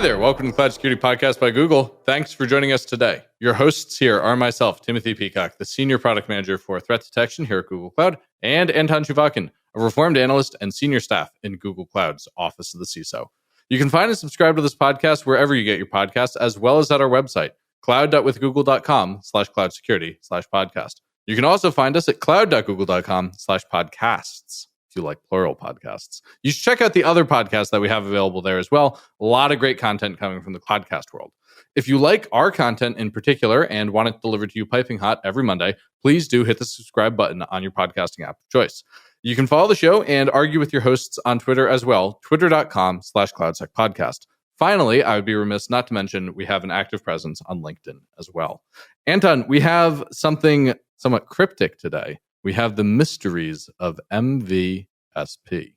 there. Welcome to Cloud Security Podcast by Google. Thanks for joining us today. Your hosts here are myself, Timothy Peacock, the Senior Product Manager for Threat Detection here at Google Cloud, and Anton Chuvakin, a reformed analyst and senior staff in Google Cloud's Office of the CISO. You can find and subscribe to this podcast wherever you get your podcasts, as well as at our website, cloud.withgoogle.com/cloud-security/podcast. You can also find us at cloud.google.com/podcasts. If you like plural podcasts. You should check out the other podcasts that we have available there as well. A lot of great content coming from the podcast world. If you like our content in particular and want it delivered to you piping hot every Monday, please do hit the subscribe button on your podcasting app of choice. You can follow the show and argue with your hosts on Twitter as well, twitter.com/cloudsecpodcast. Finally, I would be remiss not to mention we have an active presence on LinkedIn as well. Anton, we have something somewhat cryptic today. We have the mysteries of MVSP. Do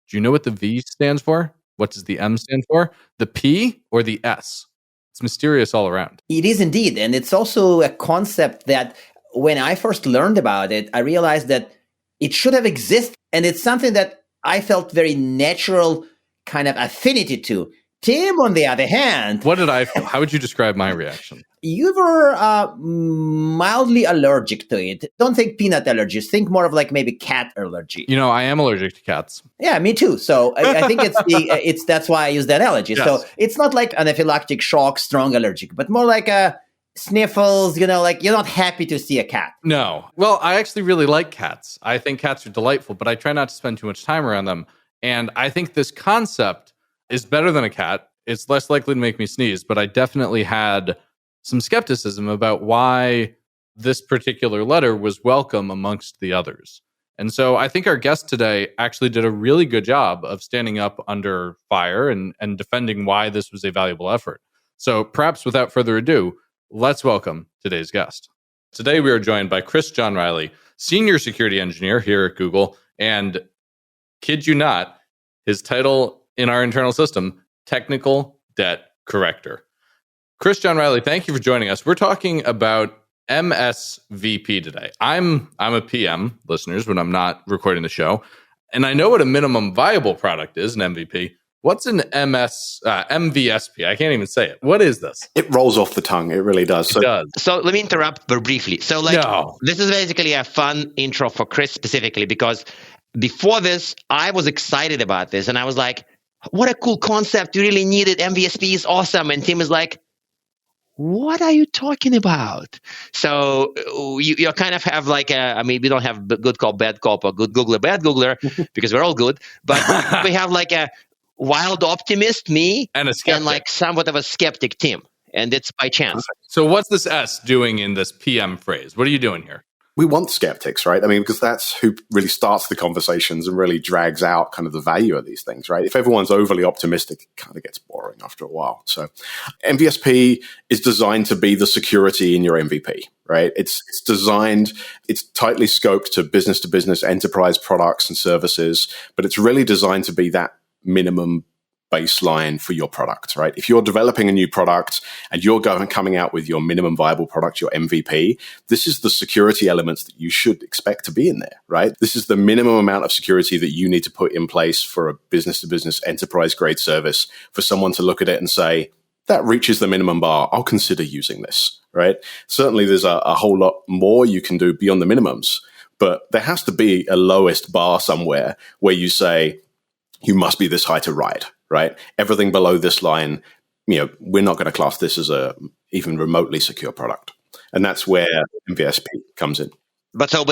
you know what the V stands for? What does the M stand for? The P or the S? It's mysterious all around. It is indeed. And it's also a concept that when I first learned about it, I realized that it should have existed. And it's something that I felt very natural kind of affinity to. Tim, on the other hand... What did I feel? How would you describe my reaction? You were mildly allergic to it. Don't think peanut allergies. Think more of like maybe cat allergy. You know, I am allergic to cats. Yeah, me too. So I think it's that's why I use the analogy. Yes. So it's not like anaphylactic shock, strong allergic, but more like a sniffles, like you're not happy to see a cat. No. Well, I actually really like cats. I think cats are delightful, but I try not to spend too much time around them. And I think this concept is better than a cat. It's less likely to make me sneeze, but I definitely had some skepticism about why this particular letter was welcome amongst the others. And so I think our guest today actually did a really good job of standing up under fire and defending why this was a valuable effort. So perhaps without further ado, let's welcome today's guest. Today we are joined by Chris John Riley, Senior Security Engineer here at Google, and kid you not, his title in our internal system, Technical Debt Corrector. Chris John Riley, thank you for joining us. We're talking about MSVP today. I'm a PM, listeners, when I'm not recording the show, and I know what a minimum viable product is, an MVP. What's an MVSP? I can't even say it. What is this? It rolls off the tongue. It really does. It does. So let me interrupt very briefly. So This is basically a fun intro for Chris specifically, because before this, I was excited about this, and I was like, what a cool concept. You really need it. MVSP is awesome. And Tim is like, what are you talking about? So you kind of have like we don't have good cop, bad cop, or good Googler, bad Googler, because we're all good. But we have like a wild optimist, me, and a skeptic, and like somewhat of a skeptic, Tim. And it's by chance. So what's this S doing in this PM phrase? What are you doing here? We want skeptics, right? I mean, because that's who really starts the conversations and really drags out kind of the value of these things, right? If everyone's overly optimistic, it kind of gets boring after a while. So MVSP is designed to be the security in your MVP, right? It's designed, it's tightly scoped to business enterprise products and services, but it's really designed to be that minimum baseline for your product, right? If you're developing a new product and you're coming out with your minimum viable product, your MVP, this is the security elements that you should expect to be in there, right? This is the minimum amount of security that you need to put in place for a business-to-business enterprise grade service for someone to look at it and say, that reaches the minimum bar, I'll consider using this, right? Certainly there's a whole lot more you can do beyond the minimums, but there has to be a lowest bar somewhere where you say, you must be this high to ride, right? Everything below this line, we're not going to class this as a even remotely secure product. And that's where MVSP comes in. But so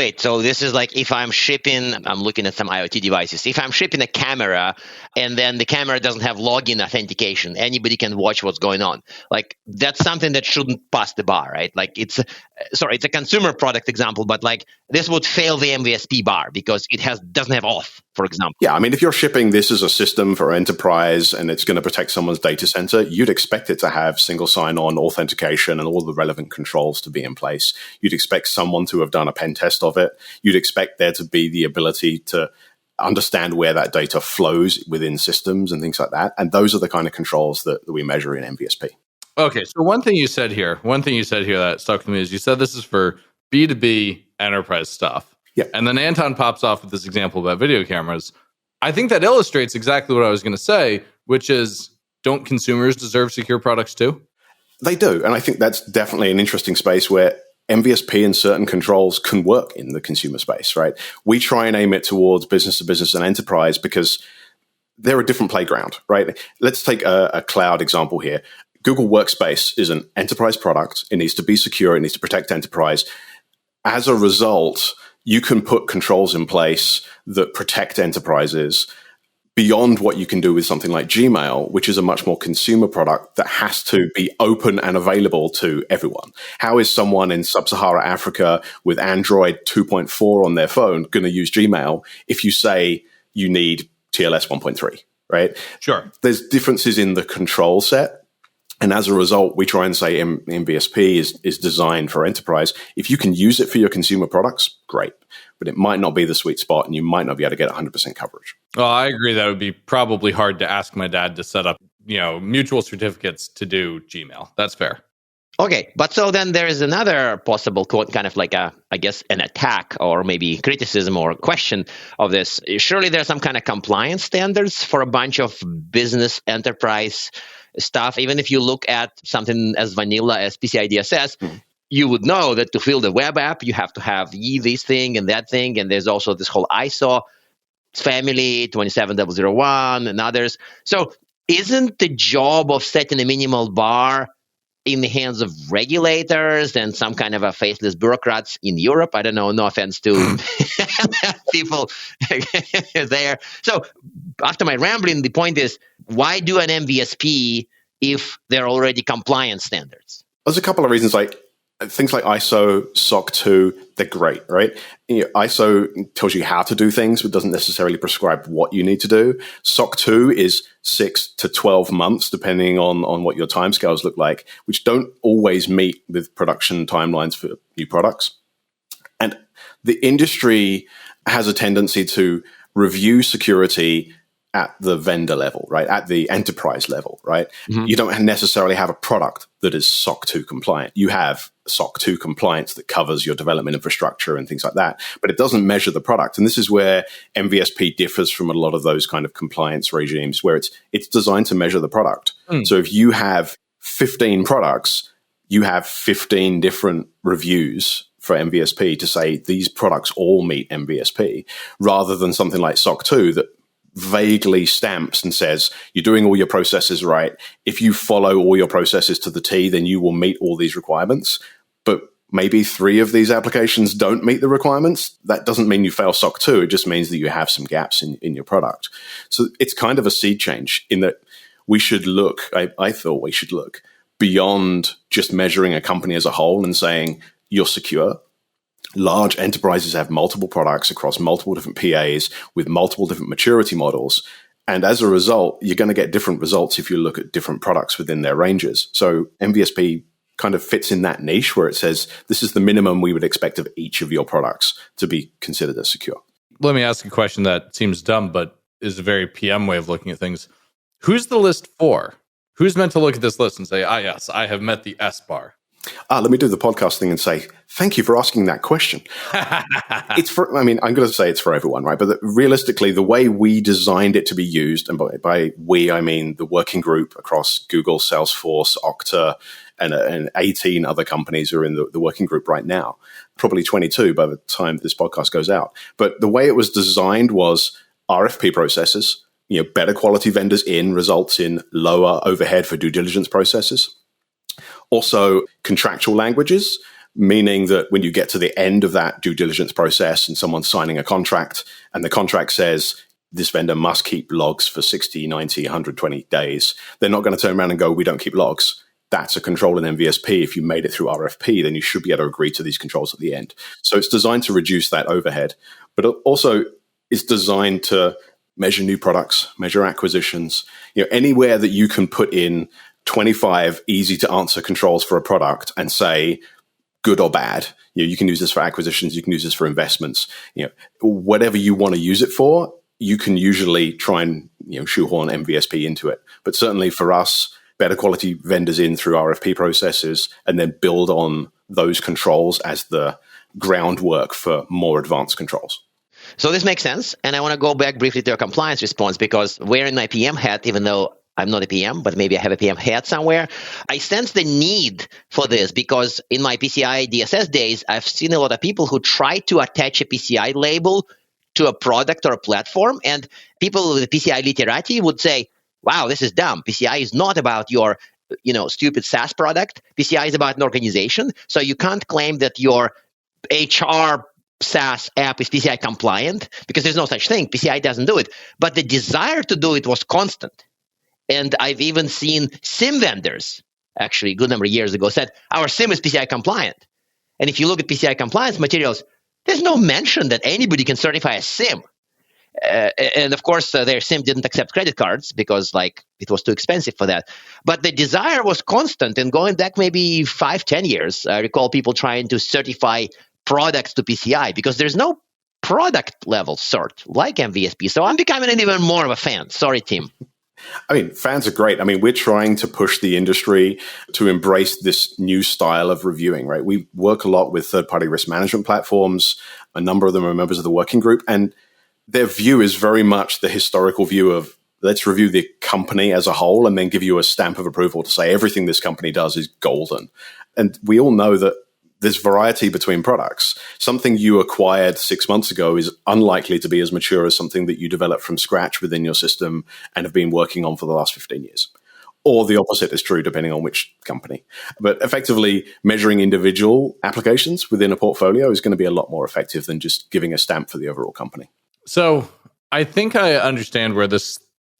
this is like if I'm looking at some IoT devices. If I'm shipping a camera and then the camera doesn't have login authentication, anybody can watch what's going on. Like that's something that shouldn't pass the bar, right? Like it's a consumer product example, but like this would fail the MVSP bar because it doesn't have auth, for example. Yeah, I mean, if you're shipping this as a system for enterprise and it's going to protect someone's data center, you'd expect it to have single sign-on authentication and all the relevant controls to be in place. You'd expect someone to have done a pen test of it. You'd expect there to be the ability to understand where that data flows within systems and things like that. And those are the kind of controls that we measure in MVSP. Okay, so one thing you said here that stuck with me is you said this is for B2B enterprise stuff. Yeah. And then Anton pops off with this example about video cameras. I think that illustrates exactly what I was going to say, which is don't consumers deserve secure products too? They do. And I think that's definitely an interesting space where MVSP and certain controls can work in the consumer space, right? We try and aim it towards business to business and enterprise because they're a different playground, right? Let's take a cloud example here. Google Workspace is an enterprise product. It needs to be secure. It needs to protect enterprise. As a result, you can put controls in place that protect enterprises beyond what you can do with something like Gmail, which is a much more consumer product that has to be open and available to everyone. How is someone in sub-Saharan Africa with Android 2.4 on their phone going to use Gmail if you say you need TLS 1.3, right? Sure. There's differences in the control set. And as a result, we try and say MVSP is designed for enterprise. If you can use it for your consumer products, great. But it might not be the sweet spot and you might not be able to get 100% coverage. Well, I agree that it would be probably hard to ask my dad to set up, mutual certificates to do Gmail. That's fair. Okay, but so then there is another possible kind of like an attack or maybe criticism or question of this. Surely there's some kind of compliance standards for a bunch of business enterprise stuff. Even if you look at something as vanilla as PCI DSS, you would know that to fill the web app, you have to have this thing and that thing. And there's also this whole ISO family, 27001 and others. So isn't the job of setting a minimal bar in the hands of regulators and some kind of a faceless bureaucrats in Europe? I don't know, no offense to people there. So after my rambling, the point is, why do an MVSP if there are already compliance standards? There's a couple of reasons. Like things like ISO, SOC 2, they're great, right? ISO tells you how to do things, but doesn't necessarily prescribe what you need to do. SOC 2 is 6 to 12 months, depending on what your timescales look like, which don't always meet with production timelines for new products. And the industry has a tendency to review security at the vendor level, right? At the enterprise level, right? Mm-hmm. You don't necessarily have a product that is SOC 2 compliant. You have SOC 2 compliance that covers your development infrastructure and things like that, but it doesn't measure the product. And this is where MVSP differs from a lot of those kind of compliance regimes where it's designed to measure the product. So if you have 15 products, you have 15 different reviews for MVSP to say these products all meet MVSP, rather than something like SOC 2 that vaguely stamps and says, you're doing all your processes right. If you follow all your processes to the T, then you will meet all these requirements. But maybe 3 of these applications don't meet the requirements. That doesn't mean you fail SOC 2. It just means that you have some gaps in your product. So it's kind of a seed change in that we should look, I thought we should look beyond just measuring a company as a whole and saying, you're secure. Large enterprises have multiple products across multiple different PAs with multiple different maturity models. And as a result, you're going to get different results if you look at different products within their ranges. So MVSP kind of fits in that niche where it says, this is the minimum we would expect of each of your products to be considered as secure. Let me ask a question that seems dumb, but is a very PM way of looking at things. Who's the list for? Who's meant to look at this list and say, yes, I have met the S bar? Let me do the podcast thing and say, thank you for asking that question. I'm going to say it's for everyone, right? But realistically, the way we designed it to be used, and by we, I mean the working group across Google, Salesforce, Okta, and 18 other companies are in the working group right now, probably 22 by the time this podcast goes out. But the way it was designed was RFP processes, better quality vendors in results in lower overhead for due diligence processes. Also, contractual languages, meaning that when you get to the end of that due diligence process and someone's signing a contract and the contract says this vendor must keep logs for 60, 90, 120 days, they're not going to turn around and go, we don't keep logs. That's a control in MVSP. If you made it through RFP, then you should be able to agree to these controls at the end. So it's designed to reduce that overhead, but it also is designed to measure new products, measure acquisitions, anywhere that you can put in 25 easy to answer controls for a product and say good or bad. You can use this for acquisitions. You can use this for investments. Whatever you want to use it for, you can usually try and shoehorn MVSP into it. But certainly for us, better quality vendors in through RFP processes and then build on those controls as the groundwork for more advanced controls. So this makes sense. And I want to go back briefly to your compliance response because wearing my PM hat, even though I'm not a PM, but maybe I have a PM hat somewhere. I sense the need for this because in my PCI DSS days, I've seen a lot of people who try to attach a PCI label to a product or a platform. And people with PCI literati would say, wow, this is dumb. PCI is not about your stupid SaaS product. PCI is about an organization. So you can't claim that your HR SaaS app is PCI compliant because there's no such thing. PCI doesn't do it. But the desire to do it was constant. And I've even seen SIM vendors, actually a good number of years ago, said, our SIM is PCI compliant. And if you look at PCI compliance materials, there's no mention that anybody can certify a SIM. And of course, their SIM didn't accept credit cards because it was too expensive for that. But the desire was constant. And going back maybe 5-10 years, I recall people trying to certify products to PCI because there's no product level cert like MVSP. So I'm becoming even more of a fan. Sorry, Tim. I mean, fans are great. I mean, we're trying to push the industry to embrace this new style of reviewing, right? We work a lot with third-party risk management platforms. A number of them are members of the working group. And their view is very much the historical view of let's review the company as a whole and then give you a stamp of approval to say everything this company does is golden. And we all know that there's variety between products. Something you acquired 6 months ago is unlikely to be as mature as something that you developed from scratch within your system and have been working on for the last 15 years. Or the opposite is true, depending on which company. But effectively, measuring individual applications within a portfolio is going to be a lot more effective than just giving a stamp for the overall company. So I think I understand where this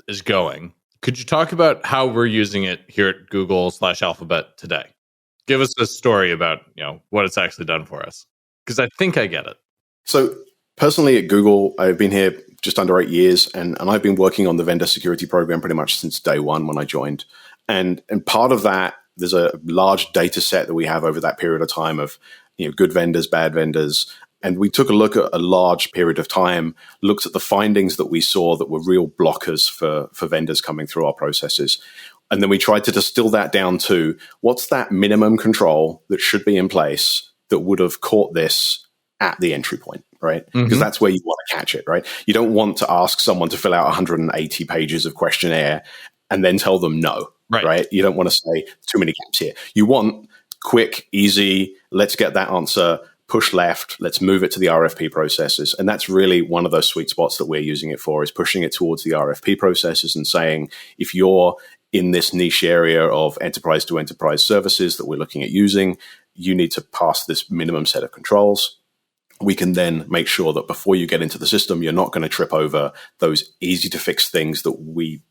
is going. Could you talk about how we're using it here at Google/Alphabet today? Give us a story about what it's actually done for us, because I think I get it. So personally at Google, I've been here just under 8 years, and I've been working on the vendor security program pretty much since day one when I joined. And part of that, there's a large data set that we have over that period of time of good vendors, bad vendors. And we took a look at a large period of time, looked at the findings that we saw that were real blockers for vendors coming through our processes. And then we tried to distill that down to what's that minimum control that should be in place that would have caught this at the entry point, right? Mm-hmm. Because that's where you want to catch it, right? You don't want to ask someone to fill out 180 pages of questionnaire and then tell them no, right? You don't want to say too many gaps here. You want quick, easy, let's get that answer, push left, let's move it to the RFP processes. And that's really one of those sweet spots that we're using it for, is pushing it towards the RFP processes and saying, if you're in this niche area of enterprise to enterprise services that we're looking at using, you need to pass this minimum set of controls. We can then make sure that before you get into the system, you're not going to trip over those easy to fix things that we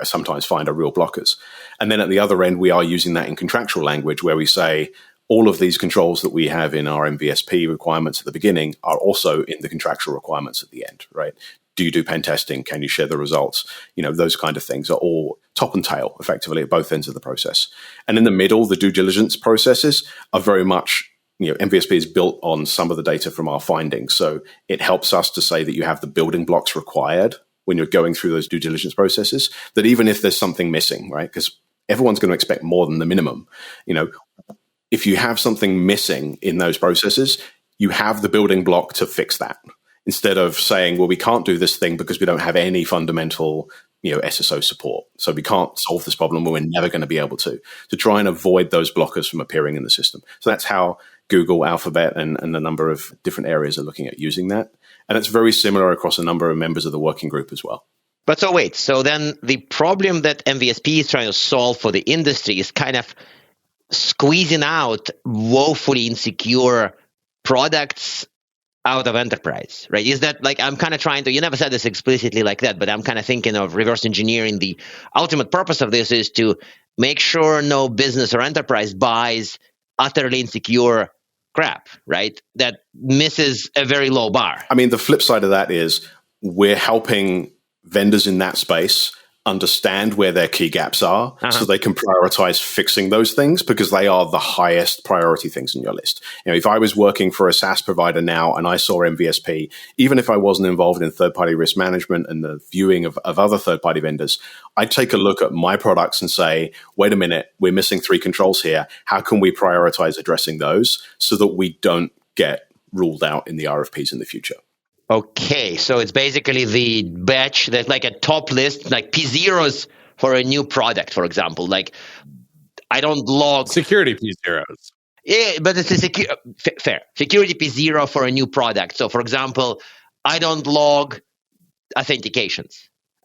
sometimes find are real blockers. And then at the other end, we are using that in contractual language where we say, all of these controls that we have in our MVSP requirements at the beginning are also in the contractual requirements at the end, right? Do you do pen testing? Can you share the results? Those kind of things are all top and tail, effectively, at both ends of the process. And in the middle, the due diligence processes are very much, MVSP is built on some of the data from our findings. So it helps us to say that you have the building blocks required when you're going through those due diligence processes, that even if there's something missing, right? Because everyone's going to expect more than the minimum. If you have something missing in those processes, you have the building block to fix that. Instead of saying, well, we can't do this thing because we don't have any fundamental, SSO support. So we can't solve this problem, or we're never going to be able to try and avoid those blockers from appearing in the system. So that's how Google, Alphabet, and a number of different areas are looking at using that. And it's very similar across a number of members of the working group as well. But so then the problem that MVSP is trying to solve for the industry is kind of squeezing out woefully insecure products out of enterprise, right? Is that I'm kind of trying to, you never said this explicitly like that, but I'm kind of thinking of reverse engineering. The ultimate purpose of this is to make sure no business or enterprise buys utterly insecure crap, right? That misses a very low bar. I mean, the flip side of that is we're helping vendors in that space understand where their key gaps are so they can prioritize fixing those things, because they are the highest priority things in your list. If I was working for a SaaS provider now and I saw MVSP, even if I wasn't involved in third-party risk management and the viewing of other third-party vendors, I'd take a look at my products and say, wait a minute, we're missing 3 controls here. How can we prioritize addressing those so that we don't get ruled out in the RFPs in the future? Okay, so it's basically the batch that's like a top list, like P0s for a new product, for example. Like, I don't log security P0s. Yeah, but it's a fair security P0 for a new product. So, for example, I don't log authentications.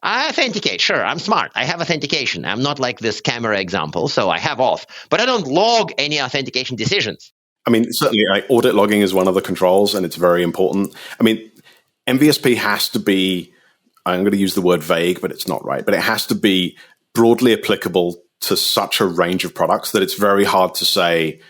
I authenticate, sure, I'm smart. I have authentication. I'm not like this camera example, so I have auth. But I don't log any authentication decisions. I mean, certainly audit logging is one of the controls, and it's very important. I mean, MVSP has to be, I'm going to use the word vague, but it's not right, but it has to be broadly applicable to such a range of products that it's very hard to say,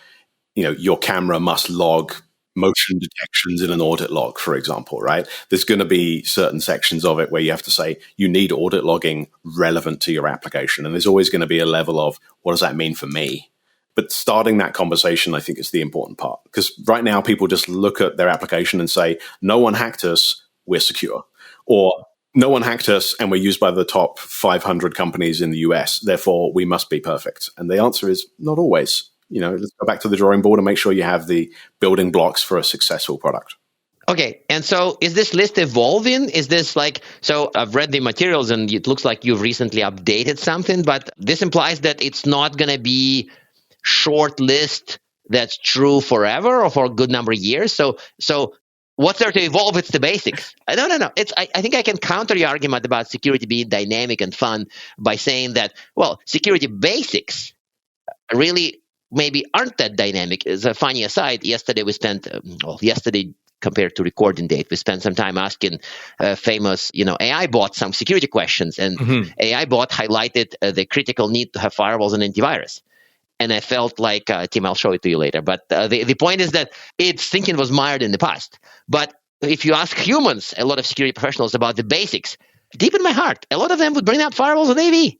your camera must log motion detections in an audit log, for example, right? There's going to be certain sections of it where you have to say you need audit logging relevant to your application. And there's always going to be a level of, what does that mean for me? But starting that conversation, I think, is the important part. Because right now, people just look at their application and say, no one hacked us, we're secure. Or no one hacked us and we're used by the top 500 companies in the US, therefore we must be perfect. And the answer is not always. Let's go back to the drawing board and make sure you have the building blocks for a successful product. Okay. And so is this list evolving? Is this so I've read the materials and it looks like you've recently updated something, but this implies that it's not going to be short list that's true forever or for a good number of years. So what's there to evolve? It's the basics. No. I think I can counter your argument about security being dynamic and fun by saying that, well, security basics really maybe aren't that dynamic. As a funny aside, yesterday compared to recording date, we spent some time asking famous, AI bot some security questions, and AI bot highlighted the critical need to have firewalls and antivirus. And I felt like, Tim, I'll show it to you later. But the point is that its thinking was mired in the past. But if you ask humans, a lot of security professionals about the basics, deep in my heart, a lot of them would bring up firewalls and AV.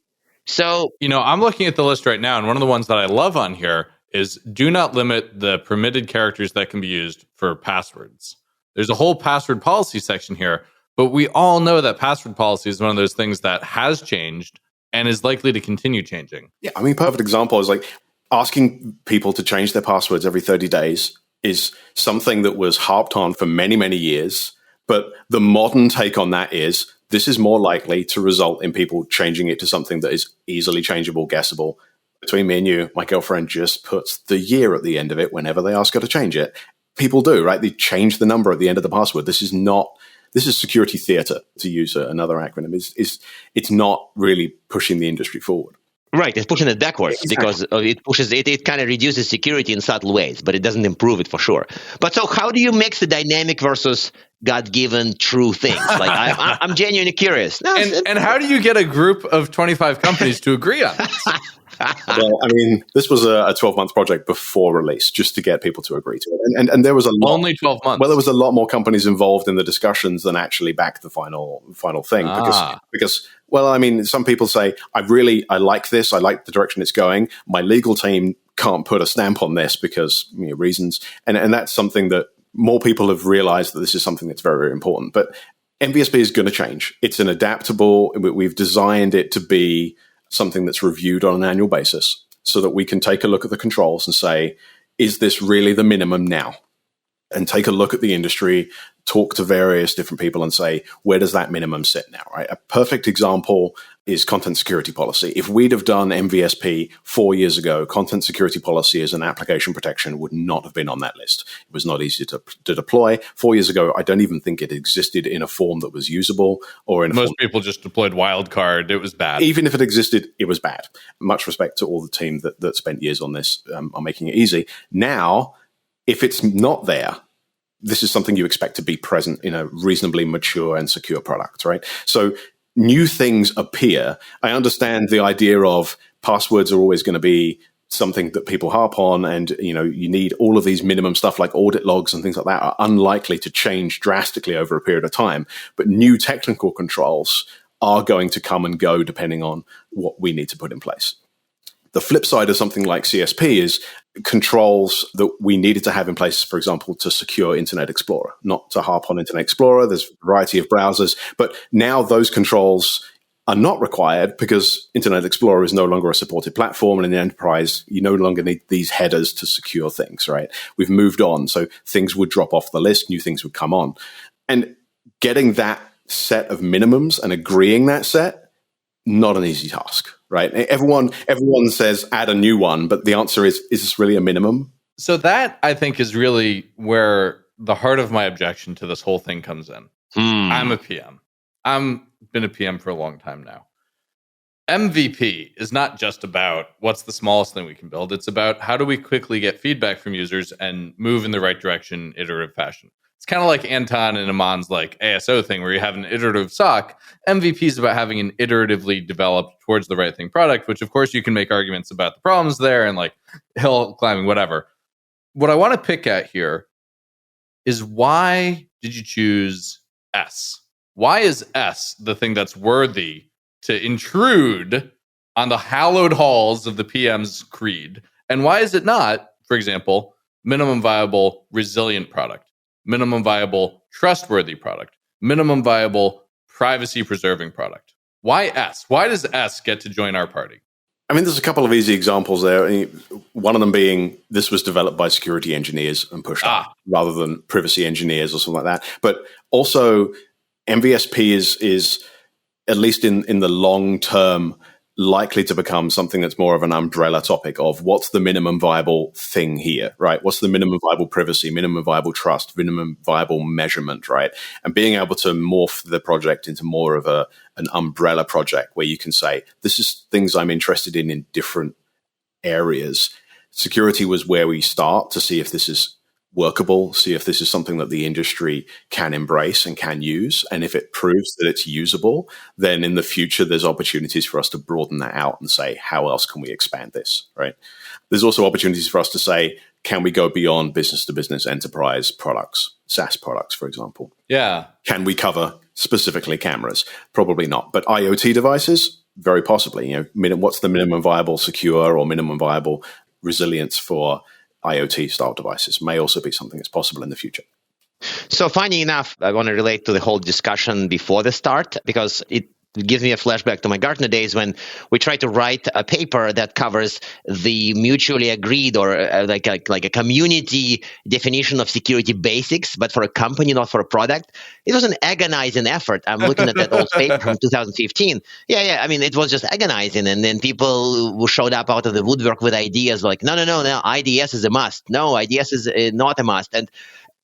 So, I'm looking at the list right now, and one of the ones that I love on here is do not limit the permitted characters that can be used for passwords. There's a whole password policy section here, but we all know that password policy is one of those things that has changed and is likely to continue changing. Yeah, I mean, perfect example is like asking people to change their passwords every 30 days is something that was harped on for many, many years. But the modern take on that is this is more likely to result in people changing it to something that is easily changeable, guessable. Between me and you, my girlfriend just puts the year at the end of it whenever they ask her to change it. People do, right? They change the number at the end of the password. This is security theater, to use another acronym. It's not really pushing the industry forward. Right, it's pushing it backwards because it kind of reduces security in subtle ways, but it doesn't improve it for sure. But so how do you mix the dynamic versus God-given true things? Like I'm genuinely curious. And how do you get a group of 25 companies to agree on this? Well, I mean, this was a 12-month project before release, just to get people to agree to it. And there was a lot, only 12 months. Well, there was a lot more companies involved in the discussions than actually backed the final thing. Because well, I mean, some people say, I like this. I like the direction it's going. My legal team can't put a stamp on this because reasons. And that's something that more people have realized that this is something that's very, very important. But MVSP is going to change. It's an adaptable. We've designed it to be something that's reviewed on an annual basis so that we can take a look at the controls and say, is this really the minimum now? And take a look at the industry, talk to various different people and say, where does that minimum sit now, right? A perfect example is content security policy. If we'd have done MVSP 4 years ago, content security policy as an application protection would not have been on that list. It was not easy to deploy. 4 years ago, I don't even think it existed in a form that was usable or in most people just deployed wildcard. It was bad. Even if it existed, it was bad. Much respect to all the team that spent years on this, on making it easy. Now, if it's not there, this is something you expect to be present in a reasonably mature and secure product, right? So new things appear. I understand the idea of passwords are always going to be something that people harp on, and you need all of these minimum stuff like audit logs and things like that are unlikely to change drastically over a period of time. But new technical controls are going to come and go depending on what we need to put in place. The flip side of something like CSP is controls that we needed to have in place, for example, to secure Internet Explorer, not to harp on Internet Explorer. There's a variety of browsers, but now those controls are not required because Internet Explorer is no longer a supported platform, and in the enterprise, you no longer need these headers to secure things, right? We've moved on, so things would drop off the list, new things would come on. And getting that set of minimums and agreeing that set not an easy task, right? Everyone says add a new one, but the answer is this really a minimum? So that, I think, is really where the heart of my objection to this whole thing comes in. I'm a PM. I've been a PM for a long time now. MVP is not just about what's the smallest thing we can build. It's about how do we quickly get feedback from users and move in the right direction, iterative fashion. It's kind of like Anton and Aman's like ASO thing where you have an iterative SOC. MVP is about having an iteratively developed towards the right thing product, which of course you can make arguments about the problems there and like hill climbing, whatever. What I want to pick at here is why did you choose S? Why is S the thing that's worthy to intrude on the hallowed halls of the PM's creed? And why is it not, for example, minimum viable resilient product, minimum viable trustworthy product, minimum viable privacy preserving product? Why S? Why does S get to join our party? I mean, there's a couple of easy examples there. One of them being this was developed by security engineers and pushed up rather than privacy engineers or something like that. But also, MVSP is at least in the long term, likely to become something that's more of an umbrella topic of what's the minimum viable thing here, right? What's the minimum viable privacy, minimum viable trust, minimum viable measurement, right? And being able to morph the project into more of an umbrella project where you can say, this is things I'm interested in different areas. Security was where we start to see if this is workable, see if this is something that the industry can embrace and can use. And if it proves that it's usable, then in the future, there's opportunities for us to broaden that out and say, how else can we expand this, right? There's also opportunities for us to say, can we go beyond business to business enterprise products, SaaS products, for example? Yeah. Can we cover specifically cameras? Probably not. But IoT devices, very possibly. What's the minimum viable secure or minimum viable resilience for IoT style devices may also be something that's possible in the future. So funny enough, I want to relate to the whole discussion before the start because it gives me a flashback to my Gartner days when we tried to write a paper that covers the mutually agreed or like a community definition of security basics, but for a company, not for a product. It was an agonizing effort. I'm looking at that old paper from 2015. Yeah. I mean, it was just agonizing. And then people who showed up out of the woodwork with ideas like, no, IDS is a must. No, IDS is not a must.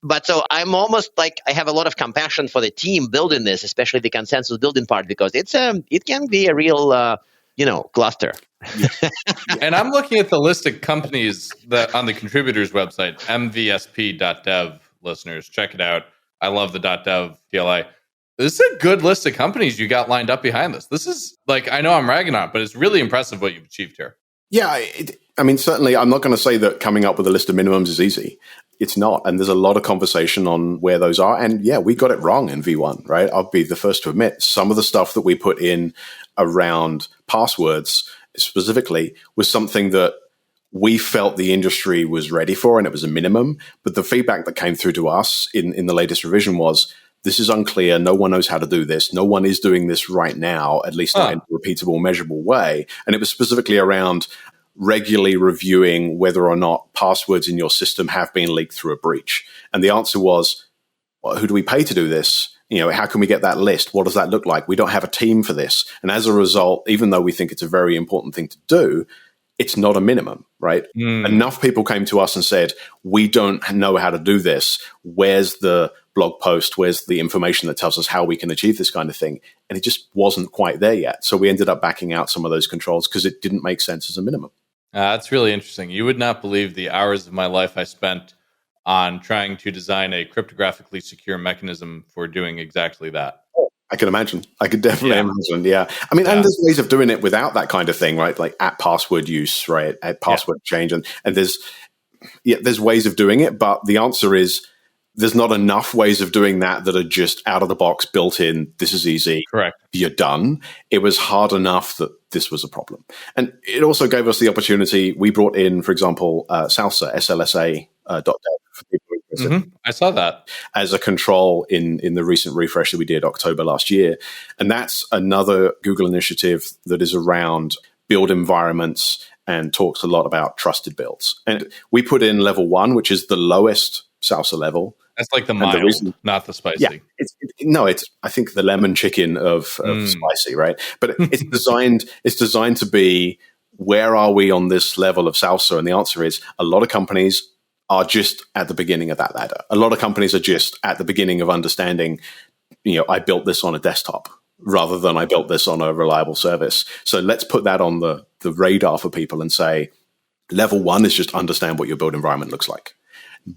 But so I'm almost like I have a lot of compassion for the team building this, especially the consensus building part, because it can be a real cluster. And I'm looking at the list of companies that on the contributors website, MVSP.dev. Listeners, check it out. I love the .dev TLI. This is a good list of companies you got lined up behind this. This is like, I know I'm ragging on it, but it's really impressive what you've achieved here. Yeah, I mean, certainly I'm not going to say that coming up with a list of minimums is easy. It's not. And there's a lot of conversation on where those are. And yeah, we got it wrong in V1, right? I'll be the first to admit some of the stuff that we put in around passwords specifically was something that we felt the industry was ready for and it was a minimum. But the feedback that came through to us in the latest revision was, this is unclear. No one knows how to do this. No one is doing this right now, at least not in a repeatable, measurable way. And it was specifically around regularly reviewing whether or not passwords in your system have been leaked through a breach. And the answer was, well, who do we pay to do this? How can we get that list? What does that look like? We don't have a team for this. And as a result, even though we think it's a very important thing to do, it's not a minimum, right? Enough people came to us and said, we don't know how to do this. Where's the blog post? Where's the information that tells us how we can achieve this kind of thing? And it just wasn't quite there yet. So we ended up backing out some of those controls because it didn't make sense as a minimum. That's really interesting. You would not believe the hours of my life I spent on trying to design a cryptographically secure mechanism for doing exactly that. I can imagine. I could definitely imagine. Yeah. I mean, and there's ways of doing it without that kind of thing, right? Like at password use, right? At password change. And there's ways of doing it, but the answer is there's not enough ways of doing that are just out of the box, built in. This is easy. Correct. You're done. It was hard enough that this was a problem. And it also gave us the opportunity. We brought in, for example, Salsa, SLSA.dev for people interested. I saw that as a control in the recent refresh that we did October last year. And that's another Google initiative that is around build environments and talks a lot about trusted builds. And we put in level 1, which is the lowest Salsa level, That's like the mild, not the spicy. Yeah, it's I think the lemon chicken of spicy, right? But it's designed to be, where are we on this level of salsa? And the answer is, a lot of companies are just at the beginning of that ladder. A lot of companies are just at the beginning of understanding, I built this on a desktop rather than I built this on a reliable service. So let's put that on the radar for people and say, level 1 is just understand what your build environment looks like.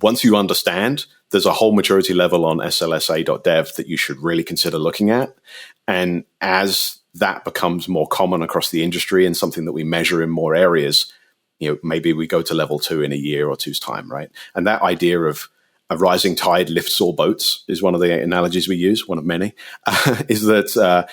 Once you understand, there's a whole maturity level on slsa.dev that you should really consider looking at. And as that becomes more common across the industry and something that we measure in more areas, maybe we go to level 2 in a year or two's time, right? And that idea of a rising tide lifts all boats is one of the analogies we use, one of many, is that,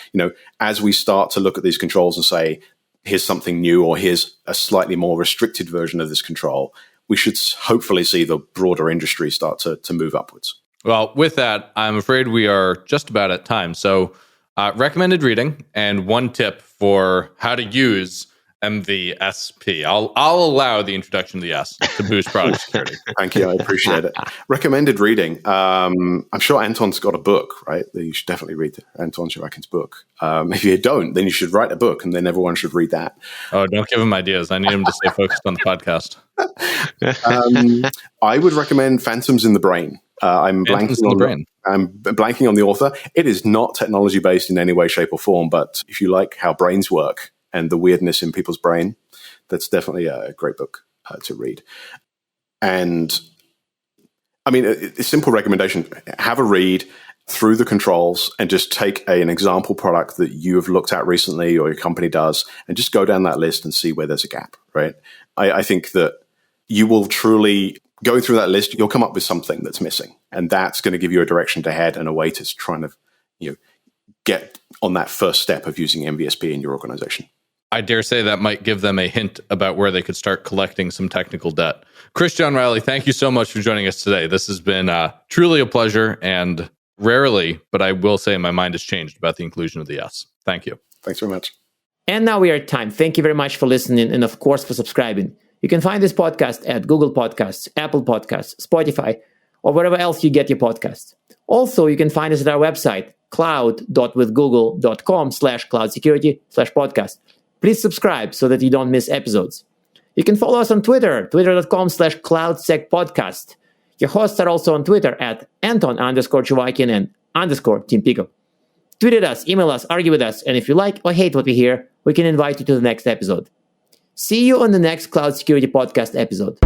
as we start to look at these controls and say, here's something new, or here's a slightly more restricted version of this control, we should hopefully see the broader industry start to move upwards. Well, with that, I'm afraid we are just about at time. So recommended reading and one tip for how to use MVSP. I'll allow the introduction of the S to boost product security. Thank you. I appreciate it. Recommended reading. I'm sure Anton's got a book, right? You should definitely read Anton Shirakin's book. If you don't, then you should write a book, and then everyone should read that. Oh, don't give him ideas. I need him to stay focused on the podcast. I would recommend Phantoms in the Brain. I'm blanking on the author. It is not technology based in any way, shape, or form, but if you like how brains work and the weirdness in people's brain, that's definitely a great book to read. And I mean, a simple recommendation: have a read through the controls and just take an example product that you have looked at recently or your company does, and just go down that list and see where there's a gap, right? I think that you will truly, going through that list, you'll come up with something that's missing. And that's going to give you a direction to head and a way to try and get on that first step of using MVSP in your organization. I dare say that might give them a hint about where they could start collecting some technical debt. Chris John Riley, thank you so much for joining us today. This has been truly a pleasure, and rarely, but I will say my mind has changed about the inclusion of the S. Thank you. Thanks very much. And now we are at time. Thank you very much for listening, and of course for subscribing. You can find this podcast at Google Podcasts, Apple Podcasts, Spotify, or wherever else you get your podcasts. Also, you can find us at our website, cloud.withgoogle.com/cloudsecurity/podcast. Please subscribe so that you don't miss episodes. You can follow us on Twitter, twitter.com/cloudsecpodcast. Your hosts are also on Twitter at Anton_Chuvakin and _Team Pico. Tweet at us, email us, argue with us, and if you like or hate what we hear, we can invite you to the next episode. See you on the next Cloud Security Podcast episode.